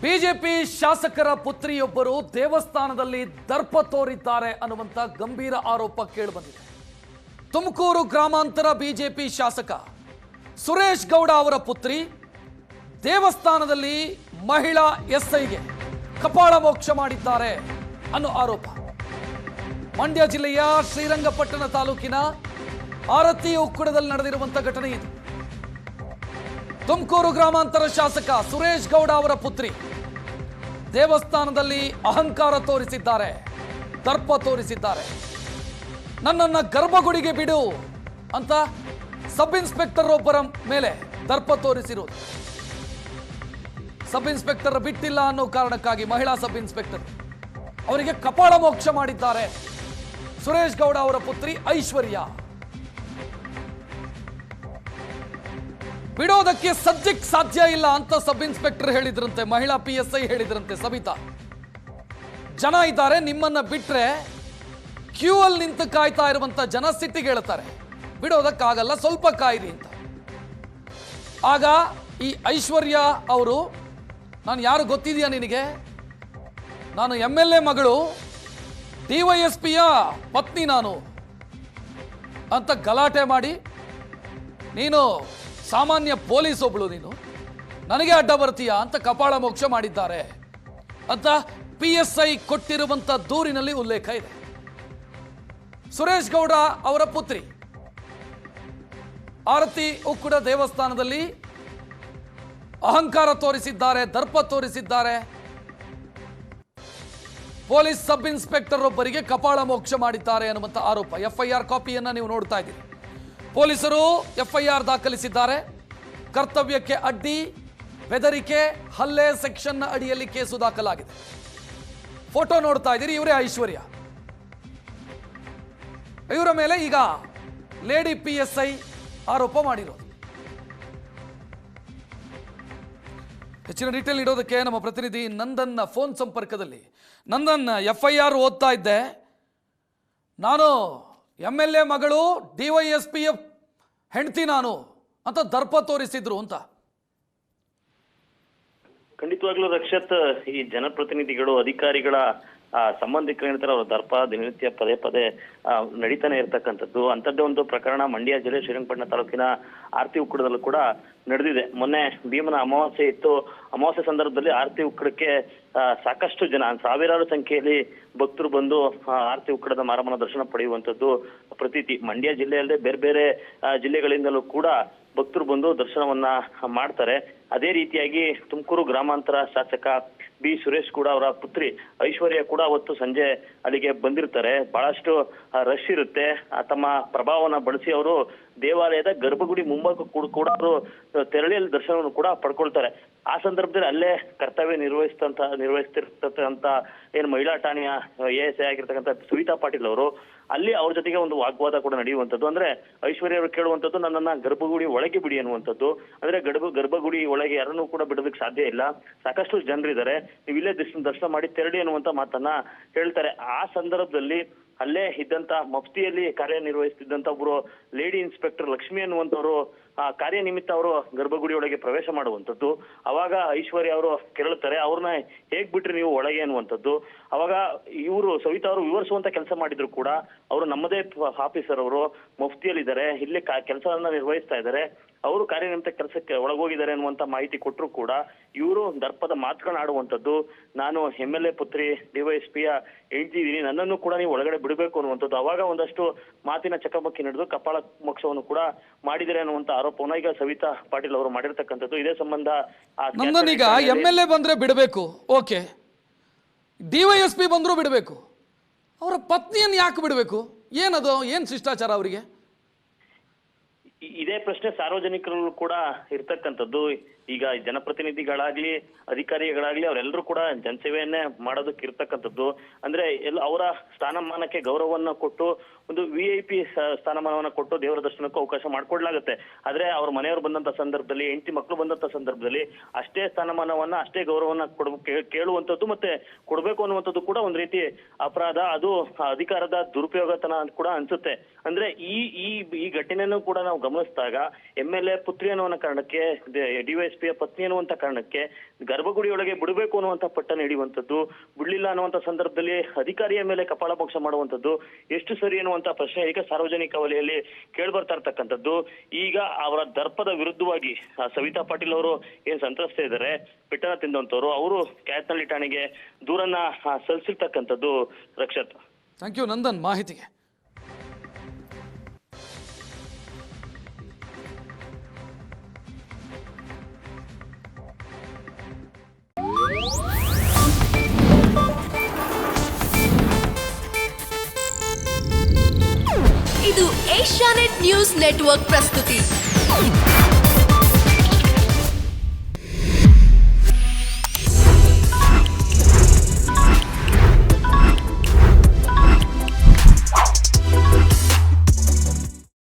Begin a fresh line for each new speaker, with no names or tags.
BJP ಶಾಸಕರ ಪುತ್ರಿಯೊಬ್ಬರು ದೇವಸ್ಥಾನದಲ್ಲಿ ದರ್ಪ ತೋರಿದ್ದಾರೆ ಅನ್ನುವಂತ ಗಂಭೀರ ಆರೋಪ ಕೇಳಿಬಂದಿದೆ. ತುಮಕೂರು ಗ್ರಾಮಾಂತರ ಬಿಜೆಪಿ ಶಾಸಕ ಸುರೇಶ್ ಗೌಡ ಅವರ ಪುತ್ರಿ ದೇವಸ್ಥಾನದಲ್ಲಿ ಮಹಿಳಾ ಎಸ್ಐಗೆ ಕಪಾಳ ಮೋಕ್ಷ ಮಾಡಿದ್ದಾರೆ ಅನ್ನೋ ಆರೋಪ. ಮಂಡ್ಯ ಜಿಲ್ಲೆಯ ಶ್ರೀರಂಗಪಟ್ಟಣ ತಾಲೂಕಿನ ಆರತಿ ಉಕ್ಕುಡದಲ್ಲಿ ನಡೆದಿರುವಂತಹ ಘಟನೆ ಇದು. ತುಮಕೂರು ಗ್ರಾಮಾಂತರ ಶಾಸಕ ಸುರೇಶ್ ಗೌಡ ಅವರ ಪುತ್ರಿ ದೇವಸ್ಥಾನದಲ್ಲಿ ಅಹಂಕಾರ ತೋರಿಸಿದ್ದಾರೆ, ದರ್ಪ ತೋರಿಸಿದ್ದಾರೆ. ನನ್ನನ್ನ ಗರ್ಭಗುಡಿಗೆ ಬಿಡು ಅಂತ ಸಬ್ ಇನ್ಸ್ಪೆಕ್ಟರ್ ಒಬ್ಬರ ಮೇಲೆ ದರ್ಪ ತೋರಿಸಿರುವುದು. ಸಬ್ ಇನ್ಸ್ಪೆಕ್ಟರ್ ಬಿಟ್ಟಿಲ್ಲ ಅನ್ನೋ ಕಾರಣಕ್ಕಾಗಿ ಮಹಿಳಾ ಸಬ್ ಇನ್ಸ್ಪೆಕ್ಟರ್ ಅವರಿಗೆ ಕಪಾಳ ಮೋಕ್ಷ ಮಾಡಿದ್ದಾರೆ ಸುರೇಶ್ ಗೌಡ ಅವರ ಪುತ್ರಿ ಐಶ್ವರ್ಯ. ಬಿಡೋದಕ್ಕೆ ಸದ್ಯಕ್ಕೆ ಸಾಧ್ಯ ಇಲ್ಲ ಅಂತ ಸಬ್ ಇನ್ಸ್ಪೆಕ್ಟರ್ ಹೇಳಿದ್ರಂತೆ, ಮಹಿಳಾ PSI ಹೇಳಿದ್ರಂತೆ ಸಬಿತಾ. ಜನ ಇದ್ದಾರೆ, ನಿಮ್ಮನ್ನ ಬಿಟ್ರೆ ಕ್ಯೂ ಅಲ್ಲಿ ನಿಂತು ಕಾಯ್ತಾ ಇರುವಂತ ಜನ ಸಿಟ್ಟಿಗೆ ಹೇಳ್ತಾರೆ, ಬಿಡೋದಕ್ಕಾಗಲ್ಲ, ಸ್ವಲ್ಪ ಕಾಯಿರಿ ಅಂತ. ಆಗ ಈ ಐಶ್ವರ್ಯ ಅವರು, ನಾನು ಯಾರು ಗೊತ್ತಿದೆಯಾ ನಿನಗೆ, ನಾನು MLA ಮಗಳು, DYSPಯ ಪತ್ನಿ ನಾನು ಅಂತ ಗಲಾಟೆ ಮಾಡಿ, ನೀನು ಸಾಮಾನ್ಯ ಪೊಲೀಸ್ ಒಬ್ಳು, ನೀನು ನನಗೆ ಅಡ್ಡ ಬರ್ತೀಯಾ ಅಂತ ಕಪಾಳ ಮೋಕ್ಷ ಮಾಡಿದ್ದಾರೆ ಅಂತ PSI ಕೊಟ್ಟಿರುವಂತ ದೂರಿನಲ್ಲಿ ಉಲ್ಲೇಖ ಇದೆ. ಸುರೇಶ್ ಗೌಡ ಅವರ ಪುತ್ರಿ ಆರತಿ ಉಕ್ಕುಡ ದೇವಸ್ಥಾನದಲ್ಲಿ ಅಹಂಕಾರ ತೋರಿಸಿದ್ದಾರೆ, ದರ್ಪ ತೋರಿಸಿದ್ದಾರೆ. ಪೊಲೀಸ್ ಸಬ್ ಇನ್ಸ್ಪೆಕ್ಟರ್ ಒಬ್ಬರಿಗೆ ಕಪಾಳ ಮೋಕ್ಷ ಮಾಡಿದ್ದಾರೆ ಅನ್ನುವಂಥ ಆರೋಪ. FIR ಕಾಪಿಯನ್ನ ನೀವು ನೋಡ್ತಾ ಇದ್ದೀರಿ. ಪೊಲೀಸರು FIR ದಾಖಲಿಸಿದ್ದಾರೆ. ಕರ್ತವ್ಯಕ್ಕೆ ಅಡ್ಡಿ, ಬೆದರಿಕೆ, ಹಲ್ಲೆ ಸೆಕ್ಷನ್ ಅಡಿಯಲ್ಲಿ ಕೇಸು ದಾಖಲಾಗಿದೆ. ಫೋಟೋ ನೋಡ್ತಾ ಇದ್ದೀರಿ, ಇವರೇ ಐಶ್ವರ್ಯ. ಇವರ ಮೇಲೆ ಈಗ ಲೇಡಿ PSI ಆರೋಪ ಮಾಡಿರೋದು. ಹೆಚ್ಚಿನ ಡೀಟೇಲ್ ಇಡೋದಕ್ಕೆ ನಮ್ಮ ಪ್ರತಿನಿಧಿ ನಂದನ್ ಫೋನ್ ಸಂಪರ್ಕದಲ್ಲಿ. ನಂದನ್, FIR ಓದ್ತಾ ಇದ್ದೆ, ನಾನು MLA ಮಗಳು, DYSPಯ ಹೆಂಡತಿ ನಾನು ಅಂತ ದರ್ಪ ತೋರಿಸಿದ್ರು ಅಂತ.
ಖಂಡಿತವಾಗ್ಲೂ ರಕ್ಷತ್, ಈ ಜನಪ್ರತಿನಿಧಿಗಳು, ಅಧಿಕಾರಿಗಳ ಸಂಬಂಧಿಕರು ಏನಂತಾರೆ, ಅವರ ದರ್ಪ ದಿನನಿತ್ಯ ಪದೇ ಪದೇ ನಡೀತಾನೆ ಇರ್ತಕ್ಕಂಥದ್ದು. ಅಂಥದ್ದೇ ಒಂದು ಪ್ರಕರಣ ಮಂಡ್ಯ ಜಿಲ್ಲೆ ಶ್ರೀರಂಗಪಟ್ಟಣ ತಾಲೂಕಿನ ಆರತಿ ಉಕ್ಕಡದಲ್ಲೂ ಕೂಡ ನಡೆದಿದೆ. ಮೊನ್ನೆ ಭೀಮನ ಅಮಾವಾಸ್ಯೆ ಇತ್ತು. ಅಮಾವಾಸ್ಯೆ ಸಂದರ್ಭದಲ್ಲಿ ಆರತಿ ಉಕ್ಕಡಕ್ಕೆ ಸಾಕಷ್ಟು ಜನ, ಸಾವಿರಾರು ಸಂಖ್ಯೆಯಲ್ಲಿ ಭಕ್ತರು ಬಂದು ಆರತಿ ಉಕ್ಕಡದ ಮಾರಮ್ಮನ ದರ್ಶನ ಪಡೆಯುವಂಥದ್ದು ಪ್ರತೀತಿ. ಮಂಡ್ಯ ಜಿಲ್ಲೆಯಲ್ಲದೆ ಬೇರೆ ಬೇರೆ ಜಿಲ್ಲೆಗಳಿಂದಲೂ ಕೂಡ ಭಕ್ತರು ಬಂದು ದರ್ಶನವನ್ನ ಮಾಡ್ತಾರೆ. ಅದೇ ರೀತಿಯಾಗಿ ತುಮಕೂರು ಗ್ರಾಮಾಂತರ ಶಾಸಕ ಬಿ ಸುರೇಶ್ ಕೂಡ ಅವರ ಪುತ್ರಿ ಐಶ್ವರ್ಯ ಕೂಡ ಅವತ್ತು ಸಂಜೆ ಅಲ್ಲಿಗೆ ಬಂದಿರ್ತಾರೆ. ಬಹಳಷ್ಟು ರಶ್ ಇರುತ್ತೆ. ತಮ್ಮ ಪ್ರಭಾವನ ಬಳಸಿ ಅವರು ದೇವಾಲಯದ ಗರ್ಭಗುಡಿ ಮುಂಭಾಗ ಕೂಡ ಅವರು ತೆರಳಿಯಲ್ಲಿ ದರ್ಶನವನ್ನು ಕೂಡ ಪಡ್ಕೊಳ್ತಾರೆ. ಆ ಸಂದರ್ಭದಲ್ಲಿ ಅಲ್ಲೇ ಕರ್ತವ್ಯ ನಿರ್ವಹಿಸ್ತಿರ್ತಕ್ಕಂಥ ಏನು ಮಹಿಳಾ ಠಾಣೆಯ ASI ಆಗಿರ್ತಕ್ಕಂಥ ಸವಿತಾ ಪಾಟೀಲ್ ಅವರು, ಅಲ್ಲಿ ಅವ್ರ ಜೊತೆಗೆ ಒಂದು ವಾಗ್ವಾದ ಕೂಡ ನಡೆಯುವಂಥದ್ದು. ಅಂದ್ರೆ ಐಶ್ವರ್ಯ ಅವರು ಕೇಳುವಂಥದ್ದು, ನನ್ನನ್ನ ಗರ್ಭಗುಡಿ ಒಳಗೆ ಬಿಡಿ ಅನ್ನುವಂಥದ್ದು. ಅಂದ್ರೆ ಗರ್ಭಗುಡಿ ಒಳಗೆ ಯಾರನ್ನೂ ಕೂಡ ಬಿಡೋದಕ್ಕೆ ಸಾಧ್ಯ ಇಲ್ಲ, ಸಾಕಷ್ಟು ಜನರಿದ್ದಾರೆ, ನೀವು ಇಲ್ಲೇ ದರ್ಶನ ಮಾಡಿ ತೆರಳಿ ಅನ್ನುವಂತ ಮಾತನ್ನ ಹೇಳ್ತಾರೆ. ಆ ಸಂದರ್ಭದಲ್ಲಿ ಅಲ್ಲೇ ಇದ್ದಂತ ಮಫ್ತಿಯಲ್ಲಿ ಕಾರ್ಯನಿರ್ವಹಿಸ್ತಿದ್ದಂತ ಒಬ್ರು ಲೇಡಿ ಇನ್ಸ್ಪೆಕ್ಟರ್ ಲಕ್ಷ್ಮಿ ಅನ್ನುವಂಥವ್ರು ಕಾರ್ಯನಿಮಿತ್ತ ಅವರು ಗರ್ಭಗುಡಿ ಒಳಗೆ ಪ್ರವೇಶ ಮಾಡುವಂಥದ್ದು. ಅವಾಗ ಐಶ್ವರ್ಯ ಅವರು ಕೆರಳುತ್ತಾರೆ, ಅವ್ರನ್ನ ಹೇಗ್ ಬಿಟ್ರಿ ನೀವು ಒಳಗೆ ಅನ್ನುವಂಥದ್ದು. ಅವಾಗ ಇವರು ಸವಿತಾ ಅವರು ವಿವರಿಸುವಂತ ಕೆಲಸ ಮಾಡಿದ್ರು ಕೂಡ, ಅವರು ನಮ್ಮದೇ ಆಫೀಸರ್, ಅವರು ಮಫ್ತಿಯಲ್ಲಿದ್ದಾರೆ, ಇಲ್ಲಿ ಕೆಲಸವನ್ನ ನಿರ್ವಹಿಸ್ತಾ ಇದ್ದಾರೆ, ಅವರು ಕಾರ್ಯನಿಮಿತ್ತ ಕೆಲಸಕ್ಕೆ ಒಳಗೋಗಿದ್ದಾರೆ ಅನ್ನುವಂತ ಮಾಹಿತಿ ಕೊಟ್ಟರು ಕೂಡ ಇವರು ದರ್ಪದ ಮಾತುಗಳನ್ನಾಡುವಂಥದ್ದು. ನಾನು MLA ಪುತ್ರಿ, DYSPಯ ಹೇಳ್ತಿದ್ದೀನಿ, ನನ್ನನ್ನು ಕೂಡ ನೀವು ಒಳಗಡೆ ಬಿಡಬೇಕು ಅನ್ನುವಂಥದ್ದು. ಅವಾಗ ಒಂದಷ್ಟು ಮಾತಿನ ಚಕಮಕಿ ನಡೆದು ಕಪಾಳ ಮೋಕ್ಷವನ್ನು ಕೂಡ ಮಾಡಿದರೆ ಅನ್ನುವಂತ ಆರೋಪವನ್ನ ಈಗ ಸವಿತಾ ಪಾಟೀಲ್ ಅವರು ಮಾಡಿರ್ತಕ್ಕಂಥದ್ದು. ಇದೇ ಸಂಬಂಧ
ನಂದನೀಗ MLA ಬಂದ್ರೆ ಬಿಡಬೇಕು, ಓಕೆ, DYSP ಬಂದ್ರು ಬಿಡಬೇಕು, ಅವರ ಪತ್ನಿಯನ್ನು ಯಾಕೆ ಬಿಡಬೇಕು? ಏನದು, ಏನ್ ಶಿಷ್ಟಾಚಾರ ಅವರಿಗೆ?
ಇದೇ ಪ್ರಶ್ನೆ ಸಾರ್ವಜನಿಕರು ಕೂಡ ಇರ್ತಕ್ಕಂಥದ್ದು. ಈಗ ಜನಪ್ರತಿನಿಧಿಗಳಾಗ್ಲಿ ಅಧಿಕಾರಿಗಳಾಗ್ಲಿ ಅವರೆಲ್ಲರೂ ಕೂಡ ಜನಸೇವೆಯನ್ನೇ ಮಾಡೋದಕ್ಕೆ ಇರ್ತಕ್ಕಂಥದ್ದು. ಅಂದ್ರೆ ಅವರ ಸ್ಥಾನಮಾನಕ್ಕೆ ಗೌರವವನ್ನ ಕೊಟ್ಟು ಒಂದು VIP ಸ್ಥಾನಮಾನವನ್ನ ಕೊಟ್ಟು ದೇವರ ದರ್ಶನಕ್ಕೂ ಅವಕಾಶ ಮಾಡ್ಕೊಡ್ಲಾಗುತ್ತೆ. ಆದ್ರೆ ಅವ್ರ ಮನೆಯವರು ಬಂದಂತ ಸಂದರ್ಭದಲ್ಲಿ, ಹೆಂಡತಿ ಮಕ್ಕಳು ಬಂದಂತ ಸಂದರ್ಭದಲ್ಲಿ ಅಷ್ಟೇ ಸ್ಥಾನಮಾನವನ್ನ, ಅಷ್ಟೇ ಗೌರವವನ್ನ ಕೇಳುವಂಥದ್ದು ಮತ್ತೆ ಕೊಡ್ಬೇಕು ಅನ್ನುವಂಥದ್ದು ಕೂಡ ಒಂದ್ ರೀತಿ ಅಪರಾಧ. ಅದು ಅಧಿಕಾರದ ದುರುಪಯೋಗತನ ಕೂಡ ಅನ್ಸುತ್ತೆ. ಅಂದ್ರೆ ಈ ಘಟನೆಯನ್ನು ಕೂಡ ನಾವು ಗಮನಿಸಿದಾಗ MLA ಪುತ್ರಿ ಅನ್ನೋ ಕಾರಣಕ್ಕೆ DYSP ಡಿವೈಎಸ್ಪಿಯ ಪತ್ನಿ ಅನ್ನುವಂತ ಕಾರಣಕ್ಕೆ ಗರ್ಭಗುಡಿಯೊಳಗೆ ಬಿಡಬೇಕು ಅನ್ನುವಂತ ಪಟ್ಟಣ ಹಿಡಿಯುವಂಥದ್ದು, ಬಿಡ್ಲಿಲ್ಲ ಅನ್ನುವಂತ ಸಂದರ್ಭದಲ್ಲಿ ಅಧಿಕಾರಿಯ ಮೇಲೆ ಕಪಾಳ ಮೋಕ್ಷ ಮಾಡುವಂಥದ್ದು ಎಷ್ಟು ಸರಿ ಅನ್ನುವಂತ ಪ್ರಶ್ನೆ ಈಗ ಸಾರ್ವಜನಿಕ ವಲಯದಲ್ಲಿ ಕೇಳ್ಬರ್ತಾ ಇರ್ತಕ್ಕಂಥದ್ದು. ಈಗ ಅವರ ದರ್ಪದ ವಿರುದ್ಧವಾಗಿ ಸವಿತಾ ಪಾಟೀಲ್ ಅವರು ಏನ್ ಸಂತ್ರಸ್ತ ಇದ್ದಾರೆ, ಪೆಟ್ಟನ ತಿಂದಂತವ್ರು, ಅವರು ಕ್ಯಾತ್ನಳ್ಳಿ ಠಾಣೆಗೆ ದೂರನ್ನ ಸಲ್ಲಿಸಿರ್ತಕ್ಕಂಥದ್ದು. ರಕ್ಷತ್,
ಥ್ಯಾಂಕ್ ಯು ನಂದನ್ ಮಾಹಿತಿಗೆ.
ಇದು ಏಷ್ಯಾನೆಟ್ ನ್ಯೂಸ್ ನೆಟ್ವರ್ಕ್ ಪ್ರಸ್ತುತಿ.